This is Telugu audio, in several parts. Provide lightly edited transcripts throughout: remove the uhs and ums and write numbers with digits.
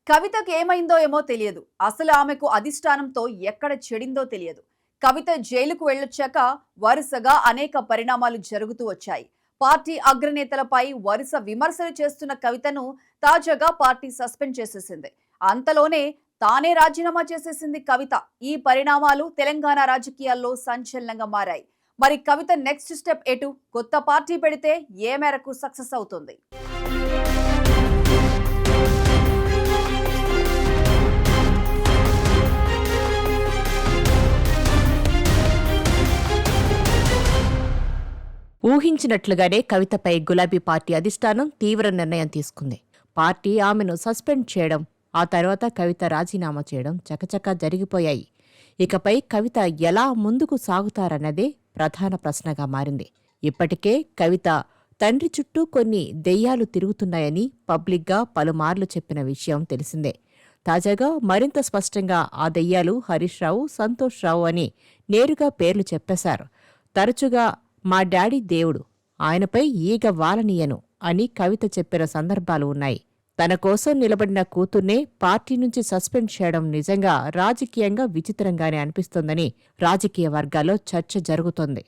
కవితకి ఏమైందో ఏమో తెలియదు. అసలు ఆమెకు అధిష్టానంతో ఎక్కడ చెడిందో తెలియదు. కవిత జైలుకు వెళ్ళొచ్చాక వరుసగా అనేక పరిణామాలు జరుగుతూ వచ్చాయి. పార్టీ అగ్రనేతలపై వరుస విమర్శలు చేస్తున్న కవితను తాజాగా పార్టీ సస్పెండ్ చేసేసింది. అంతలోనే తానే రాజీనామా చేసేసింది కవిత. ఈ పరిణామాలు తెలంగాణ రాజకీయాల్లో సంచలనంగా మారాయి. మరి కవిత నెక్స్ట్ స్టెప్ ఎటు? కొత్త పార్టీ పెడితే ఏ మేరకు సక్సెస్ అవుతుంది? ఊహించినట్లుగానే కవితపై గులాబీ పార్టీ అధిష్టానం తీవ్ర నిర్ణయం తీసుకుంది. పార్టీ ఆమెను సస్పెండ్ చేయడం, ఆ తర్వాత కవిత రాజీనామా చేయడం చకచకా జరిగిపోయాయి. ఇకపై కవిత ఎలా ముందుకు సాగుతారన్నదే ప్రధాన ప్రశ్నగా మారింది. ఇప్పటికే కవిత తండ్రి చుట్టూ కొన్ని దెయ్యాలు తిరుగుతున్నాయని పబ్లిక్గా పలుమార్లు చెప్పిన విషయం తెలిసిందే. తాజాగా మరింత స్పష్టంగా ఆ దెయ్యాలు హరీష్ రావు, సంతోష్ రావు అని నేరుగా పేర్లు చెప్పేశారు. తరచుగా మా డాడీ దేవుడు, ఆయనపై ఈగ వాలనీయను అని కవిత చెప్పిన సందర్భాలు ఉన్నాయి. తన కోసం నిలబడిన కూతుర్నే పార్టీ నుంచి సస్పెండ్ చేయడం నిజంగా రాజకీయంగా విచిత్రంగానే అనిపిస్తోందని రాజకీయ వర్గాల్లో చర్చ జరుగుతోంది.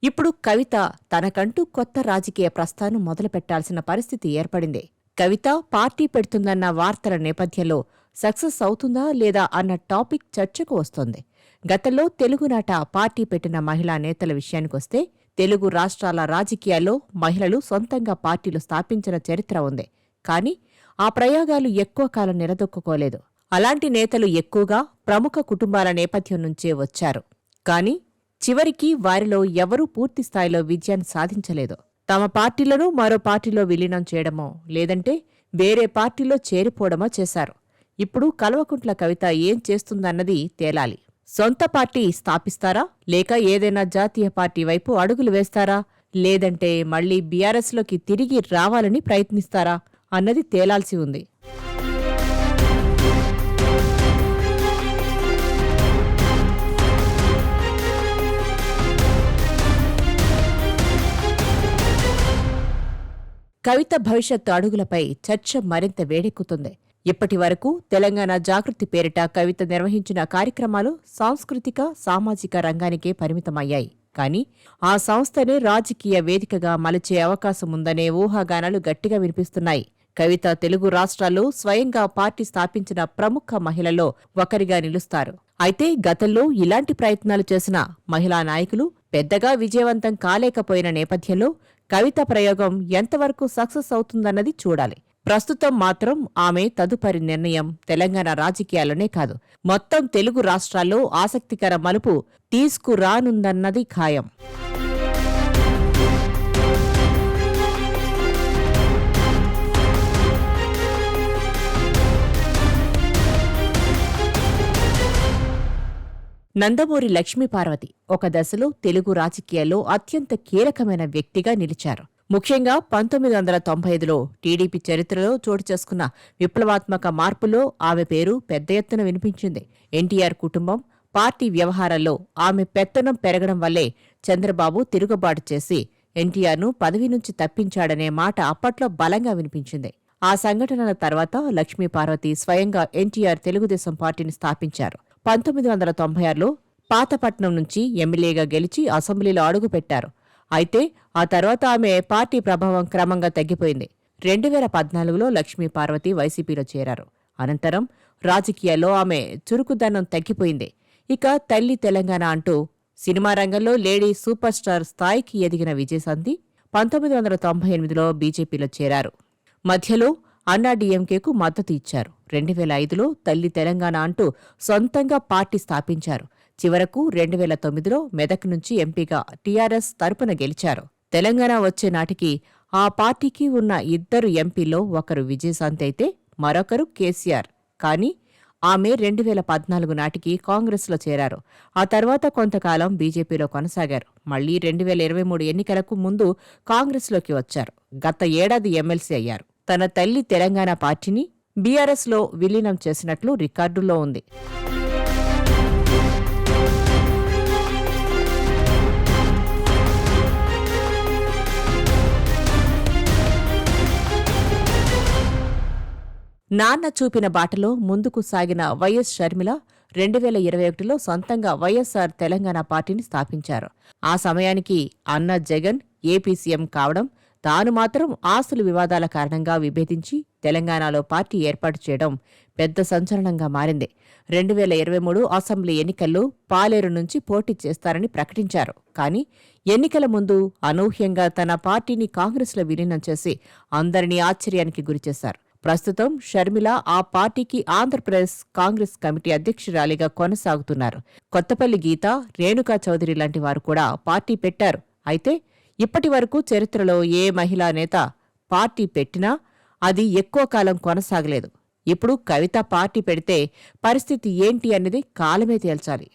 ఇప్పుడు కవిత తనకంటూ కొత్త రాజకీయ ప్రస్థానం మొదలుపెట్టాల్సిన పరిస్థితి ఏర్పడింది. కవిత పార్టీ పెడుతుందన్న వార్తల నేపథ్యంలో సక్సెస్ అవుతుందా లేదా అన్న టాపిక్ చర్చకు వస్తోంది. గతంలో తెలుగునాట పార్టీ పెట్టిన మహిళా నేతల విషయానికొస్తే తెలుగు రాష్ట్రాల రాజకీయాల్లో మహిళలు సొంతంగా పార్టీలు స్థాపించిన చరిత్ర ఉంది. కానీ ఆ ప్రయోగాలు ఎక్కువ కాలం నిలదొక్కుకోలేదు. అలాంటి నేతలు ఎక్కువగా ప్రముఖ కుటుంబాల నేపథ్యం నుంచే వచ్చారు. కానీ చివరికి వారిలో ఎవరూ పూర్తిస్థాయిలో విజయాన్ని సాధించలేదు. తమ పార్టీలను మరో పార్టీలో విలీనం చేయడమో లేదంటే వేరే పార్టీలో చేరిపోవడమో చేశారు. ఇప్పుడు కల్వకుంట్ల కవిత ఏం చేస్తుందన్నది తేలాలి. సొంత పార్టీ స్థాపిస్తారా, లేక ఏదైనా జాతీయ పార్టీ వైపు అడుగులు వేస్తారా, లేదంటే మళ్లీ బీఆర్ఎస్లోకి తిరిగి రావాలని ప్రయత్నిస్తారా అన్నది తేలాల్సి ఉంది. కవిత భవిష్యత్తు అడుగులపై చర్చ మరింత వేడెక్కుతుంది. ఇప్పటి వరకు తెలంగాణ జాగృతి పేరిట కవిత నిర్వహించిన కార్యక్రమాలు సాంస్కృతిక, సామాజిక రంగానికే పరిమితమయ్యాయి. కానీ ఆ సంస్థనే రాజకీయ వేదికగా మలచే అవకాశముందనే ఊహాగానాలు గట్టిగా వినిపిస్తున్నాయి. కవిత తెలుగు రాష్ట్రాల్లో స్వయంగా పార్టీ స్థాపించిన ప్రముఖ మహిళల్లో ఒకరిగా నిలుస్తారు. అయితే గతంలో ఇలాంటి ప్రయత్నాలు చేసిన మహిళా నాయకులు పెద్దగా విజయవంతం కాలేకపోయిన నేపథ్యంలో కవిత ప్రయోగం ఎంతవరకు సక్సెస్ అవుతుందన్నది చూడాలి. ప్రస్తుతం మాత్రం ఆమె తదుపరి నిర్ణయం తెలంగాణ రాజకీయాల్లోనే కాదు, మొత్తం తెలుగు రాష్ట్రాల్లో ఆసక్తికర మలుపు తీసుకురానుందన్నది ఖాయం. నందమూరి లక్ష్మీపార్వతి ఒక దశలో తెలుగు రాజకీయాల్లో అత్యంత కీలకమైన వ్యక్తిగా నిలిచారు. ముఖ్యంగా 1995లో టీడీపీ చరిత్రలో చోటు చేసుకున్న విప్లవాత్మక మార్పులో ఆమె పేరు పెద్ద ఎత్తున వినిపించింది. ఎన్టీఆర్ కుటుంబం, పార్టీ వ్యవహారాల్లో ఆమె పెత్తనం పెరగడం వల్లే చంద్రబాబు తిరుగుబాటు చేసి ఎన్టీఆర్ను పదవి నుంచి తప్పించాడనే మాట అప్పట్లో బలంగా వినిపించింది. ఆ సంఘటనల తర్వాత లక్ష్మీపార్వతి స్వయంగా ఎన్టీఆర్ తెలుగుదేశం పార్టీని స్థాపించారు. 1996లో పాతపట్నం నుంచి ఎమ్మెల్యేగా గెలిచి అసెంబ్లీలో అడుగుపెట్టారు. అయితే ఆ తర్వాత ఆమె పార్టీ ప్రభావం క్రమంగా తగ్గిపోయింది. 2014లో లక్ష్మీపార్వతి వైసీపీలో చేరారు. అనంతరం రాజకీయాల్లో ఆమె చురుకుదనం తగ్గిపోయింది. ఇక తల్లి తెలంగాణ అంటూ సినిమా రంగంలో లేడీ సూపర్ స్టార్ స్థాయికి ఎదిగిన విజయశాంతి 1998లో బీజేపీలో చేరారు. మధ్యలో అన్నాడీఎంకేకు మద్దతు ఇచ్చారు. 2005లో తల్లి తెలంగాణ అంటూ సొంతంగా పార్టీ స్థాపించారు. చివరకు 2009లో మెదక్ నుంచి ఎంపీగా టీఆర్ఎస్ తరపున గెలిచారు. తెలంగాణ వచ్చే నాటికి ఆ పార్టీకి ఉన్న ఇద్దరు ఎంపీల్లో ఒకరు విజయశాంతి అయితే మరొకరు కేసీఆర్. కానీ ఆమె 2014 నాటికి కాంగ్రెస్లో చేరారు. ఆ తర్వాత కొంతకాలం బీజేపీలో కొనసాగారు. మళ్లీ 2023 ఎన్నికలకు ముందు కాంగ్రెస్లోకి వచ్చారు. గత ఏడాది ఎమ్మెల్సీ అయ్యారు. తన తల్లి తెలంగాణ పార్టీని బీఆర్ఎస్లో విలీనం చేసినట్లు రికార్డుల్లో ఉంది. నాన్న చూపిన బాటలో ముందుకు సాగిన వైఎస్ షర్మిల 2021లో సొంతంగా వైఎస్సార్ తెలంగాణ పార్టీని స్థాపించారు. ఆ సమయానికి అన్న జగన్ ఏపీ సీఎం కావడం, తాను మాత్రం ఆస్తుల వివాదాల కారణంగా విభేదించి తెలంగాణలో పార్టీ ఏర్పాటు చేయడం పెద్ద సంచలనంగా మారింది. 2023 అసెంబ్లీ ఎన్నికల్లో పాలేరు నుంచి పోటీ చేస్తారని ప్రకటించారు. కానీ ఎన్నికల ముందు అనూహ్యంగా తన పార్టీని కాంగ్రెస్లో విలీనం చేసి అందరినీ ఆశ్చర్యానికి గురిచేశారు. ప్రస్తుతం షర్మిల ఆ పార్టీకి ఆంధ్రప్రదేశ్ కాంగ్రెస్ కమిటీ అధ్యక్షురాలిగా కొనసాగుతున్నారు. కొత్తపల్లి గీత, రేణుకా చౌదరి లాంటి వారు కూడా పార్టీ పెట్టారు. అయితే ఇప్పటి వరకు చరిత్రలో ఏ మహిళా నేత పార్టీ పెట్టినా అది ఎక్కువ కాలం కొనసాగలేదు. ఇప్పుడు కవిత పార్టీ పెడితే పరిస్థితి ఏంటి అన్నది కాలమే తేల్చాలి.